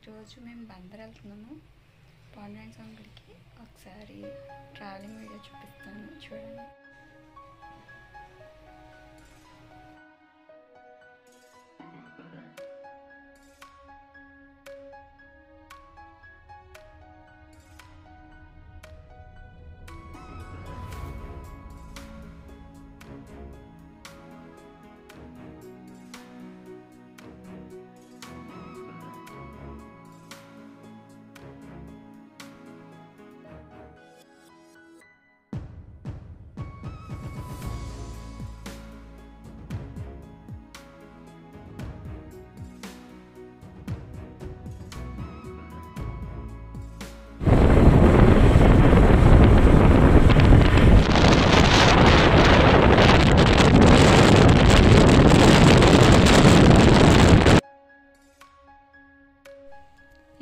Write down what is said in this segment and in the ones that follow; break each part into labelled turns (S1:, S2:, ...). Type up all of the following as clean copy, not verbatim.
S1: ఈరోజు మేము బందర్ వెళ్తున్నాము పాండురంగ స్వామి గుడికి. ఒకసారి ట్రావెలింగ్ వీడియో చూపిస్తాను, చూడండి.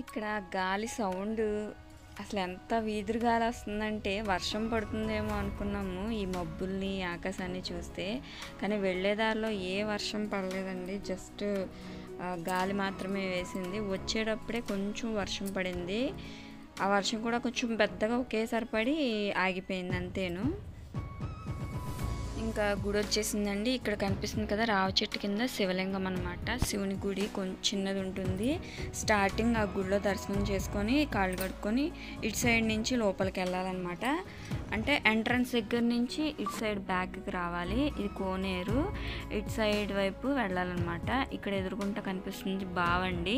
S1: ఇక్కడ గాలి సౌండ్ అసలు ఎంత వీధురు గాలి వస్తుందంటే వర్షం పడుతుందేమో అనుకున్నాము ఈ మబ్బుల్ని ఆకాశాన్ని చూస్తే. కానీ వెళ్ళేదారిలో ఏ వర్షం పడలేదండి, జస్ట్ గాలి మాత్రమే వేసింది. వచ్చేటప్పుడే కొంచెం వర్షం పడింది, ఆ వర్షం కూడా కొంచెం పెద్దగా ఒకేసారి పడి ఆగిపోయింది, అంతేను. ఇంకా గుడి వచ్చేసిందండి. ఇక్కడ కనిపిస్తుంది కదా రావి చెట్టు కింద శివలింగం అనమాట. శివుని గుడి కొంచెం చిన్నది ఉంటుంది. స్టార్టింగ్ ఆ గుడిలో దర్శనం చేసుకొని కాళ్ళు కడుక్కొని ఇటు సైడ్ నుంచి లోపలికి వెళ్ళాలన్నమాట. అంటే ఎంట్రన్స్ దగ్గర నుంచి ఇటు సైడ్ బ్యాక్కి రావాలి. ఇది కోనేరు, ఇటు సైడ్ వైపు వెళ్ళాలన్నమాట. ఇక్కడ ఎదురుగుంట కనిపిస్తుంది బావండి.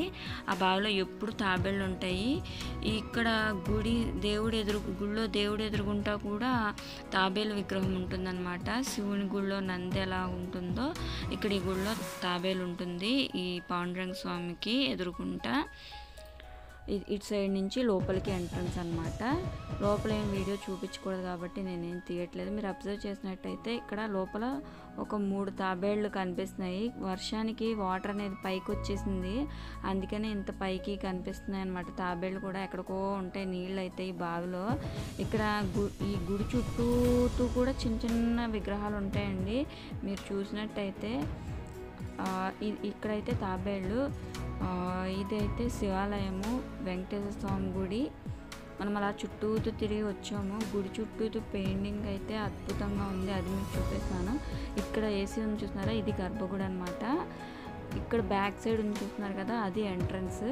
S1: ఆ బావిలో ఎప్పుడు తాబేళ్ళు ఉంటాయి. ఇక్కడ గుడిలో దేవుడు ఎదురుగుంటా కూడా తాబేలు విగ్రహం ఉంటుందన్నమాట. శివుని గుడిలో నంది ఎలా ఉంటుందో ఇక్కడ ఈ గుడిలో తాబేలు ఉంటుంది. ఈ పాండురంగ స్వామికి ఎదురుకుంటా ఇటు సైడ్ నుంచి లోపలికి ఎంట్రన్స్ అనమాట. లోపల ఏం వీడియో చూపించకూడదు కాబట్టి నేనేం తీయట్లేదు. మీరు అబ్జర్వ్ చేసినట్టయితే ఇక్కడ లోపల ఒక 3 తాబేళ్ళు కనిపిస్తున్నాయి. వర్షానికి వాటర్ అనేది పైకి వచ్చేసింది, అందుకనే ఇంత పైకి కనిపిస్తున్నాయి అనమాట. తాబేళ్ళు కూడా ఎక్కడికో ఉంటాయి నీళ్ళు అయితే ఈ బావిలో. ఇక్కడ ఈ గుడి చుట్టూ కూడా చిన్న చిన్న విగ్రహాలు ఉంటాయండి. మీరు చూసినట్టయితే ఇక్కడైతే తాబేళ్ళు, ఇదైతే శివాలయము, వెంకటేశ్వర స్వామి గుడి. మనం అలా చుట్టూతో తిరిగి వచ్చాము. గుడి చుట్టూతో పెయింటింగ్ అయితే అద్భుతంగా ఉంది, అది మీకు చూపిస్తాను. ఇక్కడ ఏసీ ఉంది చూస్తున్నారా, ఇది గర్భగుడి అనమాట. ఇక్కడ బ్యాక్ సైడ్ ఉంది చూస్తున్నారు కదా, అది ఎంట్రన్స్.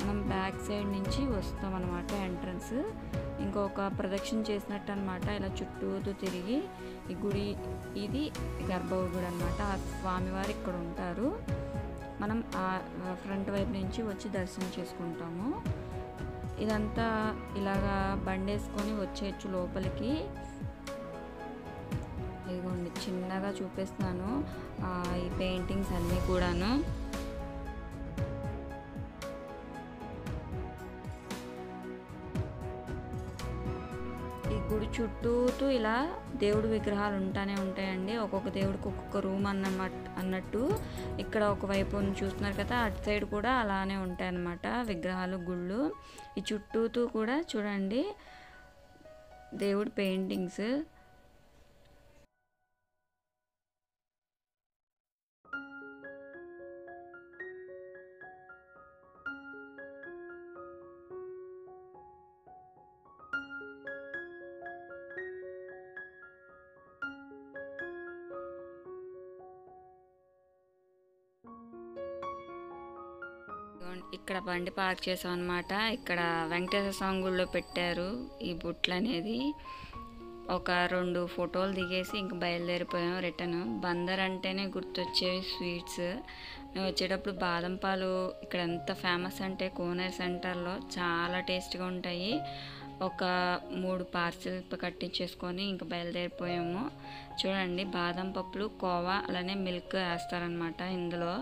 S1: మనం బ్యాక్ సైడ్ నుంచి వస్తాం అనమాట ఎంట్రన్స్. ఇంకొక ప్రదక్షిణ చేసినట్టు అనమాట. ఇలా చుట్టూతో తిరిగి ఈ గుడి, ఇది గర్భగుడి అనమాట. ఆ స్వామివారు ఇక్కడ ఉంటారు. మనం ఆ ఫ్రంట్ వైపు నుంచి వచ్చి దర్శనం చేసుకుంటాము. ఇదంతా ఇలాగా బండేసుకొని వచ్చేయచ్చు లోపలికి. ఇదిగోండి చిన్నగా చూపిస్తున్నాను ఈ పెయింటింగ్స్ అన్నీ కూడాను. ఈ గుడి చుట్టూతో ఇలా దేవుడి విగ్రహాలు ఉంటాయండి. ఒక్కొక్క దేవుడికి ఒక్కొక్క రూమ్ అన్నట్టు. ఇక్కడ ఒకవైపు చూస్తున్నారు కదా, అటు సైడ్ కూడా అలానే ఉంటాయన్నమాట విగ్రహాలు, గుళ్ళు. ఈ చుట్టూతో కూడా చూడండి దేవుడి పెయింటింగ్స్. ఇక్కడ బండి పార్క్ చేసాం అనమాట. ఇక్కడ వెంకటేశ్వర స్వామి గుడిలో పెట్టారు ఈ బుట్లు అనేది. ఒక 2 ఫోటోలు దిగేసి ఇంక బయలుదేరిపోయాం రిటర్న్. బందర్ అంటేనే గుర్తొచ్చేవి స్వీట్స్. మేము వచ్చేటప్పుడు బాదం పాలు ఇక్కడ ఎంత ఫేమస్ అంటే కోనేరు సెంటర్లో చాలా టేస్ట్గా ఉంటాయి. ఒక 3 పార్సిల్ కట్టించేసుకొని ఇంక బయలుదేరిపోయాము. చూడండి బాదం పప్పులు, కోవా, అలానే మిల్క్ వేస్తారనమాట. ఇందులో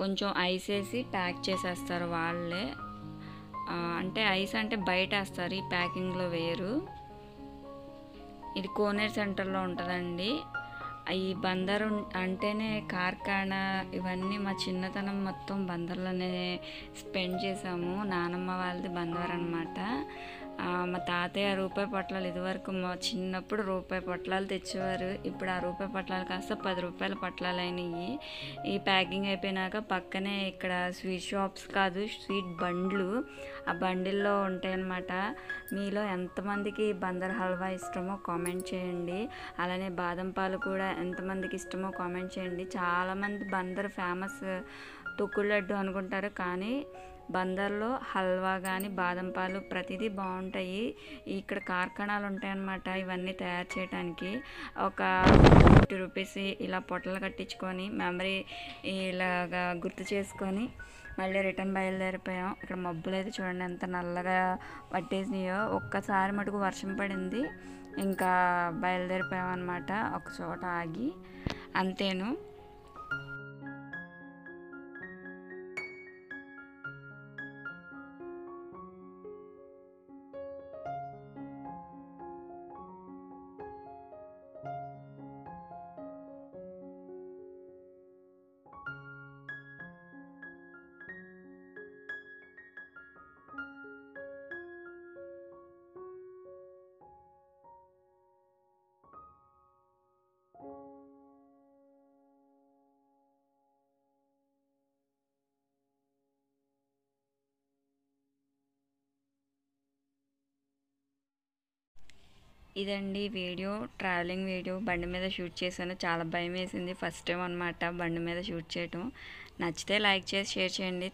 S1: కొంచెం ఐస్ వేసి ప్యాక్ చేసేస్తారు వాళ్ళే. అంటే ఐస్ అంటే బయట వేస్తారు, ఈ ప్యాకింగ్లో వేరు. ఇది కోనేరు సెంటర్లో ఉంటుందండి. ఈ బందర్ అంటేనే కార్ఖానా, ఇవన్నీ మా చిన్నతనం మొత్తం బందర్లోనే స్పెండ్ చేసాము. నానమ్మ వాళ్ళది బందర్ అనమాట. మా తాతయ్య రూపాయి పొట్లాలు ఇదివరకు మా చిన్నప్పుడు రూపాయి పొట్లాలు తెచ్చేవారు. ఇప్పుడు ఆ రూపాయి పొట్లాలు కాస్త 10 రూపాయల పొట్లాలు అయినాయి. ఈ ప్యాకింగ్ అయిపోయినాక పక్కనే ఇక్కడ స్వీట్ షాప్స్ కాదు, స్వీట్ బండ్లు, ఆ బండిల్లో ఉంటాయన్నమాట. మీలో ఎంతమందికి బందర్ హల్వా ఇష్టమో కామెంట్ చేయండి. అలానే బాదం పాలు కూడా ఎంతమందికి ఇష్టమో కామెంట్ చేయండి. చాలామంది బందర్ ఫేమస్ తొక్కుడు లడ్డు అనుకుంటారు, కానీ బందర్లో హల్వా కానీ బాదం పాలు ప్రతిదీ బాగుంటాయి. ఇక్కడ కార్ఖానాలు ఉంటాయన్నమాట ఇవన్నీ తయారు చేయడానికి. ఒక 50 రూపీస్ ఇలా పొట్టలు కట్టించుకొని మెమరీ ఇలాగా గుర్తు చేసుకొని మళ్ళీ రిటర్న్ బయలుదేరిపోయాం. ఇక్కడ మబ్బులు అయితే చూడండి ఎంత నల్లగా పట్టేసినాయో. ఒక్కసారి మటుకు వర్షం పడింది, ఇంకా బయలుదేరిపోయాం అన్నమాట. ఒక చోట ఆగి అంతేను. ఇదండి వీడియో, ట్రావెలింగ్ వీడియో. బండి మీద షూట్ చేశాను, చాలా భయం వేసింది. ఫస్ట్ టైం అనమాట బండి మీద షూట్ చేయటం. నచ్చితే లైక్ చేసి షేర్ చేయండి.